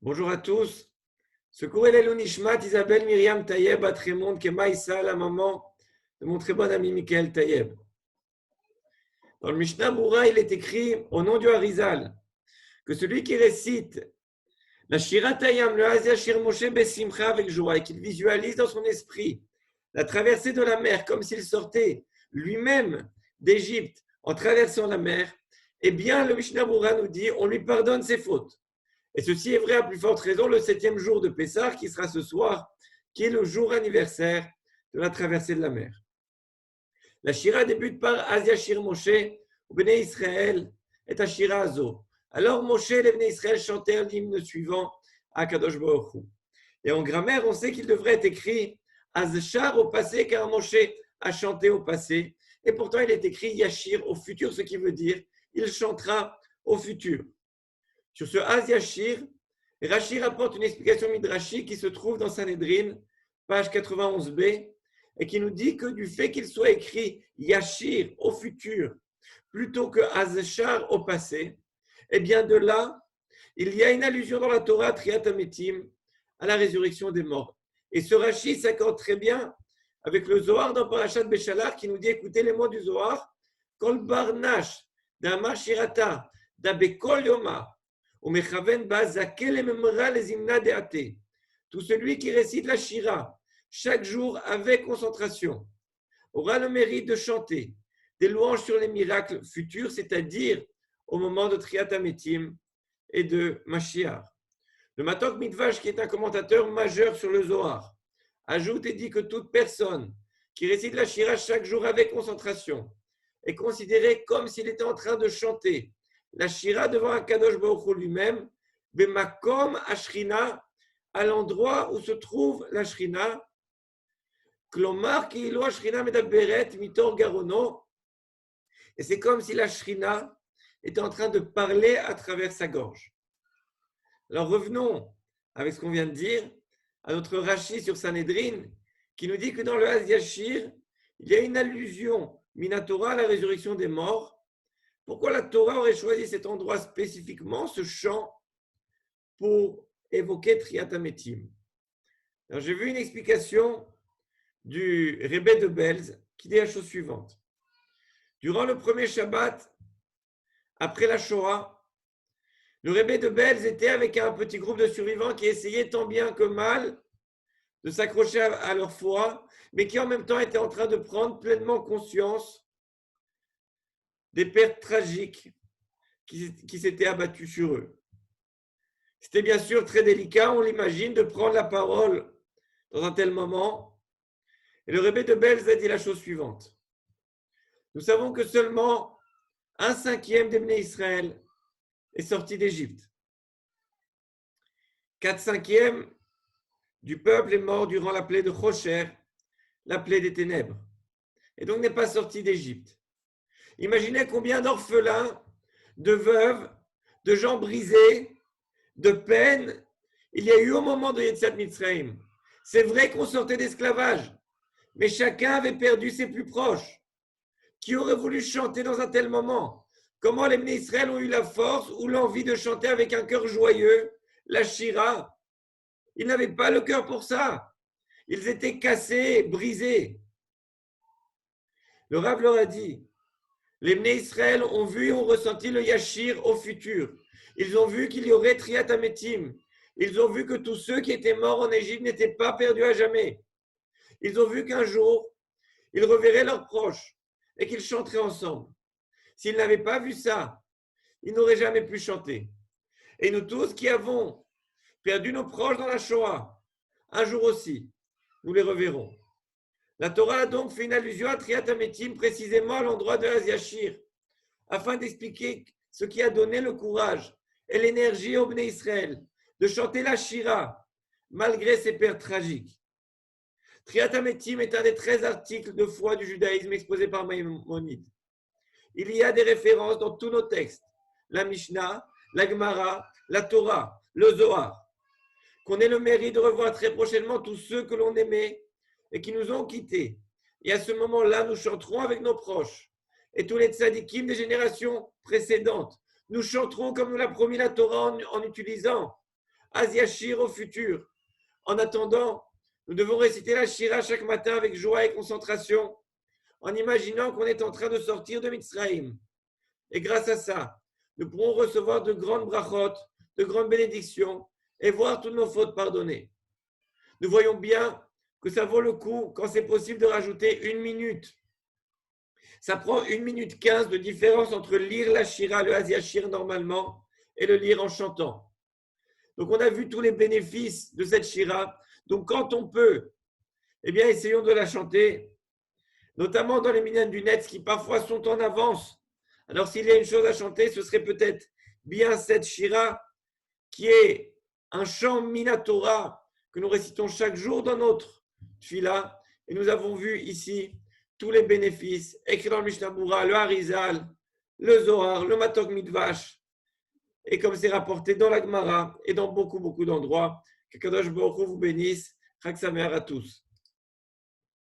Bonjour à tous. Ce cours est l'Elou Nishmat, Isabelle Myriam Tayeb, à Trémonde, qui est Maïssa, la maman de mon très bon ami Michael Tayeb. Dans le Mishnah Boura, il est écrit au nom du Harizal que celui qui récite la Shira Tayam, le Hazia Shir Moshe Besimcha avec joie, et qu'il visualise dans son esprit la traversée de la mer comme s'il sortait lui-même d'Égypte en traversant la mer, eh bien, le Mishnah Boura nous dit on lui pardonne ses fautes. Et ceci est vrai à plus forte raison le 7e jour de Pessah, qui sera ce soir, qui est le jour anniversaire de la traversée de la mer. La Shira débute par Hazia Shir Moshe, ou Bnei Israël, et à Shira Azo. Alors Moshe et les Bnei Israël chantèrent l'hymne suivant à Kadosh Baruch Hu. Et en grammaire, on sait qu'il devrait être écrit Azshar au passé, car Moshe a chanté au passé. Et pourtant, il est écrit Yashir au futur, ce qui veut dire il chantera au futur. Sur ce Az Yashir, Rashi rapporte une explication midrashique qui se trouve dans Sanhedrin, page 91b, et qui nous dit que du fait qu'il soit écrit Yashir au futur plutôt que Azshar au passé, eh bien de là, il y a une allusion dans la Torah Triat Ametim à la résurrection des morts. Et ce Rashi s'accorde très bien avec le Zohar dans Parashat Beshalach qui nous dit écoutez les mots du Zohar Kol Barnash d'Amar Shirata d'Abekol Yoma. Tout celui qui récite la Shira chaque jour avec concentration aura le mérite de chanter des louanges sur les miracles futurs, c'est-à-dire au moment de Triat Ametim et de Mashiach. Le Matok Midvash, qui est un commentateur majeur sur le Zohar, ajoute et dit que toute personne qui récite la Shira chaque jour avec concentration est considérée comme s'il était en train de chanter la Shira devant un Kadosh Baruch Hu lui-même, Bemakom Ashrina, à l'endroit où se trouve la Shrina, Klomar Kiilo Ashrina Medaberet Mitor Garono, et c'est comme si la Shrina était en train de parler à travers sa gorge. Alors revenons avec ce qu'on vient de dire à notre Rashi sur Sanhedrin, qui nous dit que dans le Az Yashir, il y a une allusion Minatora à la résurrection des morts. Pourquoi la Torah aurait choisi cet endroit spécifiquement, ce chant, pour évoquer Triat Ametim? Alors, j'ai vu une explication du Rebbe de Belz qui dit la chose suivante. Durant le premier Shabbat, après la Shoah, le Rebbe de Belz était avec un petit groupe de survivants qui essayaient tant bien que mal de s'accrocher à leur foi, mais qui en même temps étaient en train de prendre pleinement conscience des pertes tragiques qui s'étaient abattues sur eux. C'était bien sûr très délicat, on l'imagine, de prendre la parole dans un tel moment. Et le Rebbe de Belz a dit la chose suivante. Nous savons que seulement 1/5 des Bnei Israël est sorti d'Égypte. 4/5 du peuple est mort durant la plaie de Chosher, la plaie des ténèbres, et donc n'est pas sorti d'Égypte. Imaginez combien d'orphelins, de veuves, de gens brisés, de peine il y a eu au moment de Yetziat Mitzrayim. C'est vrai qu'on sortait d'esclavage, mais chacun avait perdu ses plus proches. Qui aurait voulu chanter dans un tel moment? Comment les Bnei Israël ont eu la force ou l'envie de chanter avec un cœur joyeux la Shira? Ils n'avaient pas le cœur pour ça. Ils étaient cassés, brisés. Le Rav leur a dit, les Bnei Israël ont vu et ont ressenti le Yashir au futur. Ils ont vu qu'il y aurait Triat Ametim. Ils ont vu que tous ceux qui étaient morts en Égypte n'étaient pas perdus à jamais. Ils ont vu qu'un jour, ils reverraient leurs proches et qu'ils chanteraient ensemble. S'ils n'avaient pas vu ça, ils n'auraient jamais pu chanter. Et nous tous qui avons perdu nos proches dans la Shoah, un jour aussi, nous les reverrons. La Torah a donc fait une allusion à Triat Ametim, précisément à l'endroit de Az Yashir, afin d'expliquer ce qui a donné le courage et l'énergie au Bnei Israël de chanter la Shira, malgré ses pertes tragiques. Triat Ametim est un des 13 articles de foi du judaïsme exposés par Maïmonide. Il y a des références dans tous nos textes, la Mishnah, la Gemara, la Torah, le Zohar. Qu'on ait le mérite de revoir très prochainement tous ceux que l'on aimait et qui nous ont quittés. Et à ce moment-là, nous chanterons avec nos proches. Et tous les tzadikim des générations précédentes, nous chanterons comme nous l'a promis la Torah en utilisant Az-Yashir au futur. En attendant, nous devons réciter la Shira chaque matin avec joie et concentration, en imaginant qu'on est en train de sortir de Mitzrayim. Et grâce à ça, nous pourrons recevoir de grandes brachot, de grandes bénédictions et voir toutes nos fautes pardonnées. Nous voyons bien que ça vaut le coup quand c'est possible de rajouter 1 minute. Ça prend 1 minute 15 de différence entre lire la Shira, le Az-Yashir normalement, et le lire en chantant. Donc on a vu tous les bénéfices de cette Shira. Donc quand on peut, eh bien essayons de la chanter, notamment dans les minyan du Netz qui parfois sont en avance. Alors s'il y a une chose à chanter, ce serait peut-être bien cette Shira qui est un chant Minatora que nous récitons chaque jour dans notre Tfila. Et nous avons vu ici tous les bénéfices, écrits dans le Mishnah Bura, le Harizal, le Zohar, le Matok Midvash, et comme c'est rapporté dans la Gemara et dans beaucoup d'endroits. Que Kadosh Baruch Hu vous bénisse. Chag Sameach à tous.